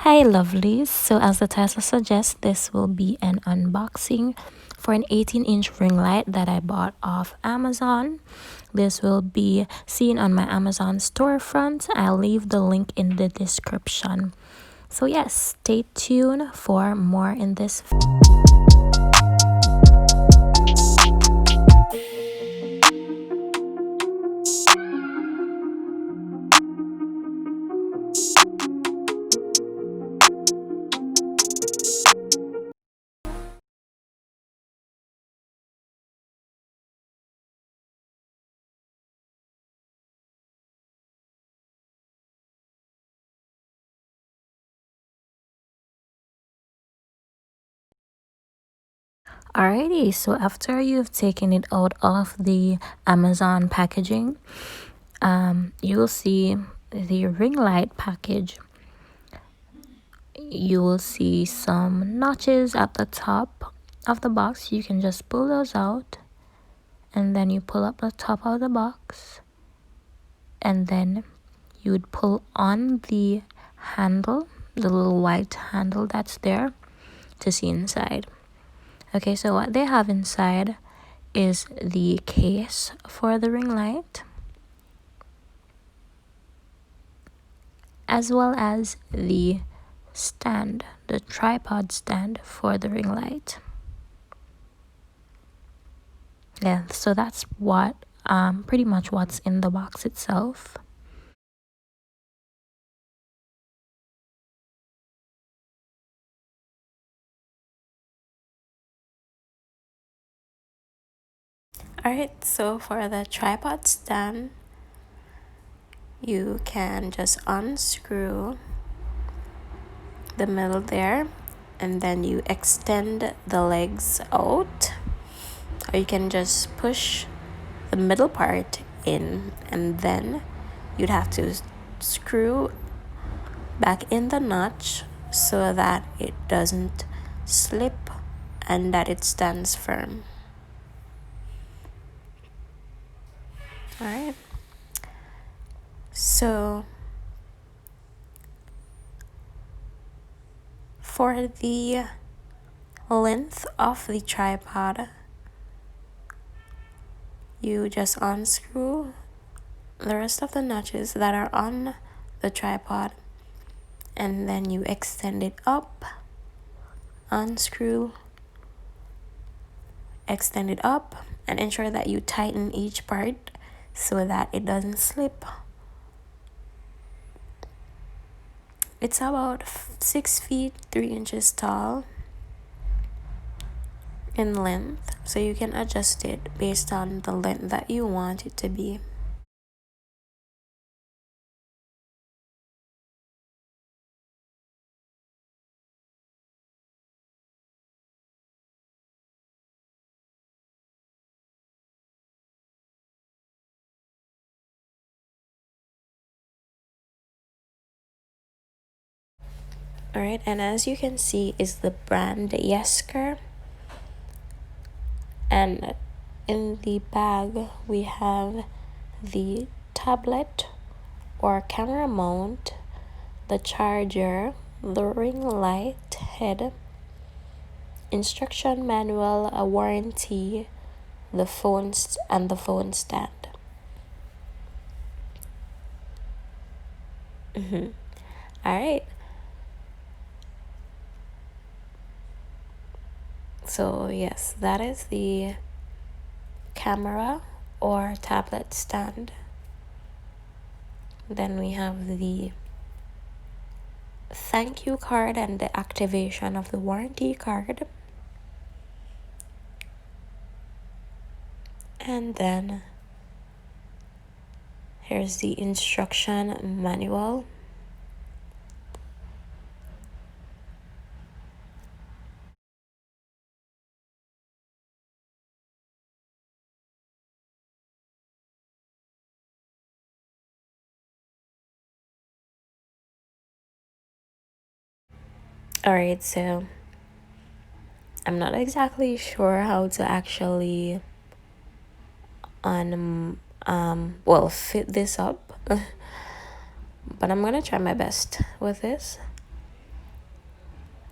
Hi lovelies, so as the title suggests, this will be an unboxing for an 18-inch ring light that I bought off Amazon. This will be seen on my Amazon storefront. I'll leave the link in the description. So yes, stay tuned for more in this. Alrighty, so after you've taken it out of the Amazon packaging, you will see the ring light package. You will see some notches at the top of the box. You can just pull those out, and then you pull up the top of the box, and then you would pull on the handle, the little white handle that's there, to see inside. Okay, so what they have inside is the case for the ring light, as well as the stand, the tripod stand for the ring light. Yeah, so that's what pretty much what's in the box itself. Alright, so for the tripod stand, you can just unscrew the middle there, and then you extend the legs out, or you can just push the middle part in, and then you'd have to screw back in the notch so that it doesn't slip and that it stands firm. Alright, so for the length of the tripod, you just unscrew the rest of the notches that are on the tripod, and then you extend it up, unscrew, extend it up, and ensure that you tighten each part so that it doesn't slip. It's about 6 feet 3 inches tall in length, so you can adjust it based on the length that you want it to be. Alright, and as you can see is the brand Yesker, and in the bag we have the tablet or camera mount, the charger, the ring light head, instruction manual, a warranty, the phones, and the phone stand. Alright, so yes, that is the camera or tablet stand. Then we have the thank you card and the activation of the warranty card. And then here's the instruction manual. Alright, so I'm not exactly sure how to actually fit this up, but I'm gonna try my best with this.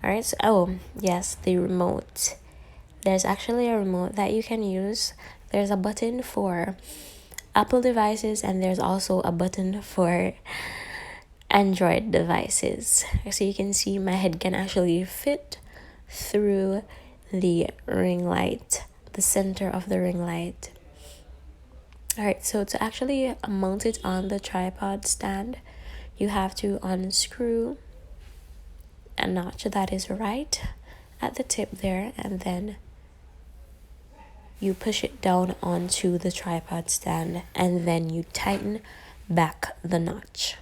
All right, so oh yes, the remote. There's actually a remote that you can use. There's a button for Apple devices, and there's also a button for Android devices. So you can see my head can actually fit through the ring light, the center of the ring light. All right, so to actually mount it on the tripod stand, you have to unscrew a notch that is right at the tip there, and then you push it down onto the tripod stand, and then you tighten back the notch.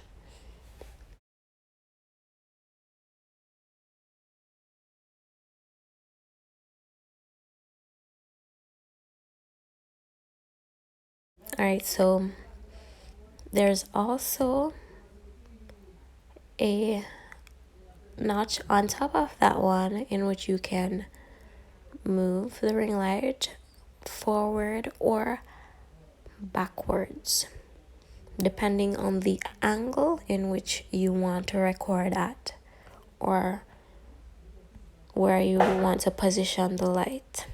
All right, so there's also a notch on top of that one in which you can move the ring light forward or backwards depending on the angle in which you want to record at, or where you want to position the light.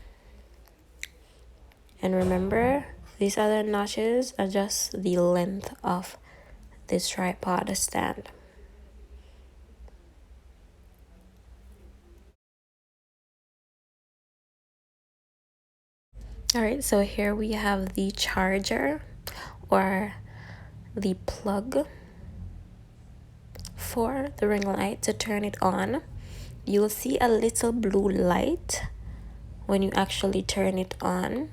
And remember, these other notches adjust the length of this tripod stand. All right, so here we have the charger or the plug for the ring light. To turn it on, you'll see a little blue light when you actually turn it on.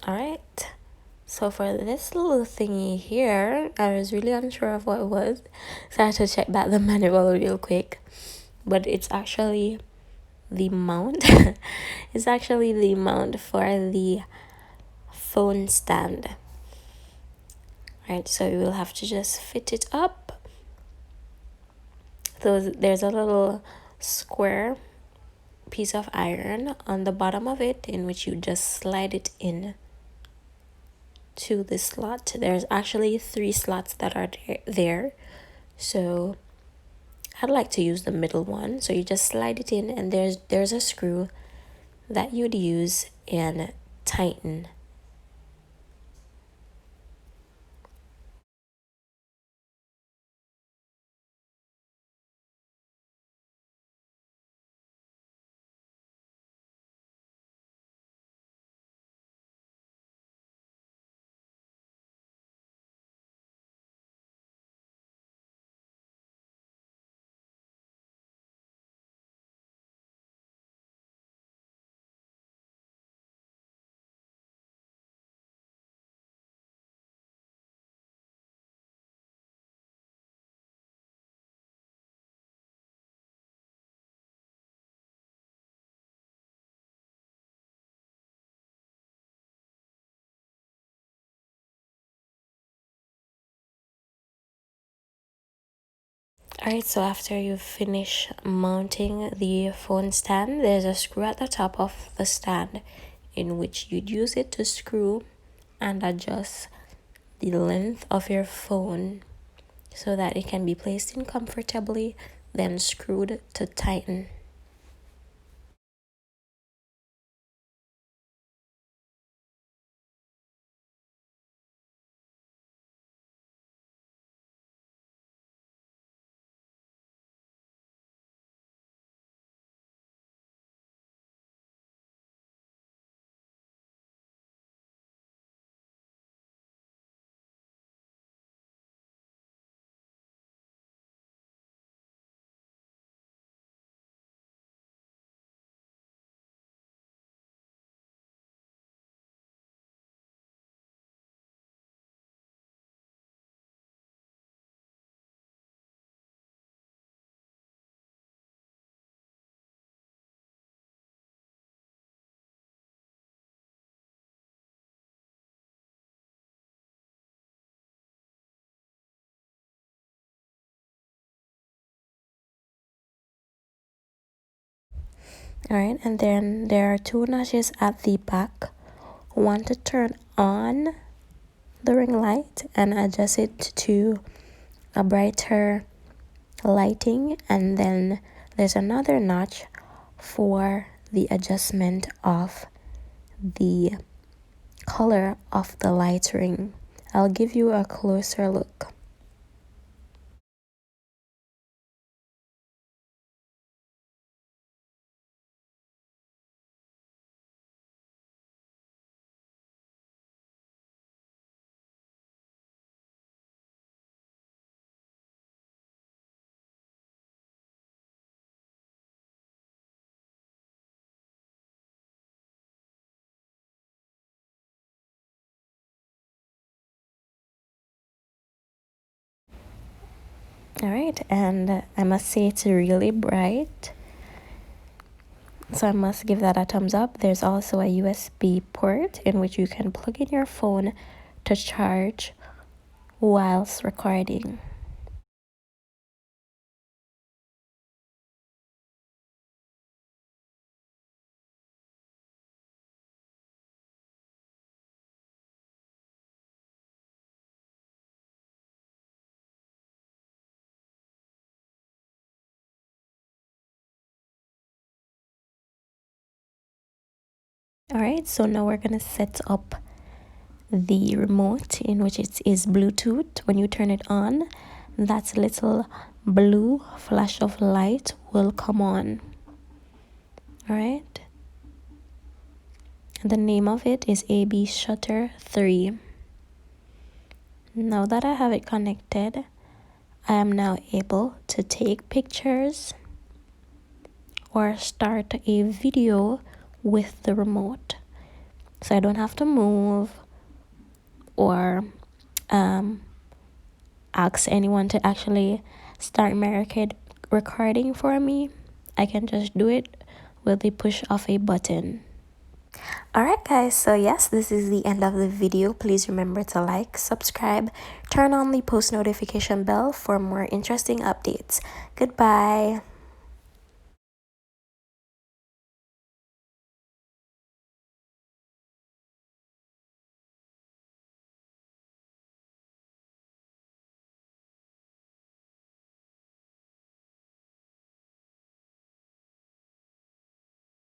All right, so for this little thingy here, I was really unsure of what it was, so I had to check back the manual real quick. But it's actually the mount. It's actually the mount for the phone stand. Right, so you will have to just fit it up. So there's a little square piece of iron on the bottom of it in which you just slide it in to the slot. There's actually 3 slots that are there, so I'd like to use the middle one. So you just slide it in, and there's a screw that you'd use and tighten. Alright, so after you finish mounting the phone stand, there's a screw at the top of the stand in which you'd use it to screw and adjust the length of your phone so that it can be placed in comfortably, then screwed to tighten. All right, and then there are two notches at the back. One to turn on the ring light and adjust it to a brighter lighting, and then there's another notch for the adjustment of the color of the light ring. I'll give you a closer look. All right, and I must say it's really bright, so I must give that a thumbs up. There's also a USB port in which you can plug in your phone to charge whilst recording. All right, so now we're gonna set up the remote, in which it is Bluetooth. When you turn it on, that little blue flash of light will come on. All right, and the name of it is AB Shutter 3. Now that I have it connected, I am now able to take pictures or start a video with the remote, so I don't have to move or ask anyone to actually start my recording for me. I can just do it with the push of a button. Alright guys, so yes, this is the end of the video. Please remember to like, subscribe, turn on the post notification bell for more interesting updates. Goodbye.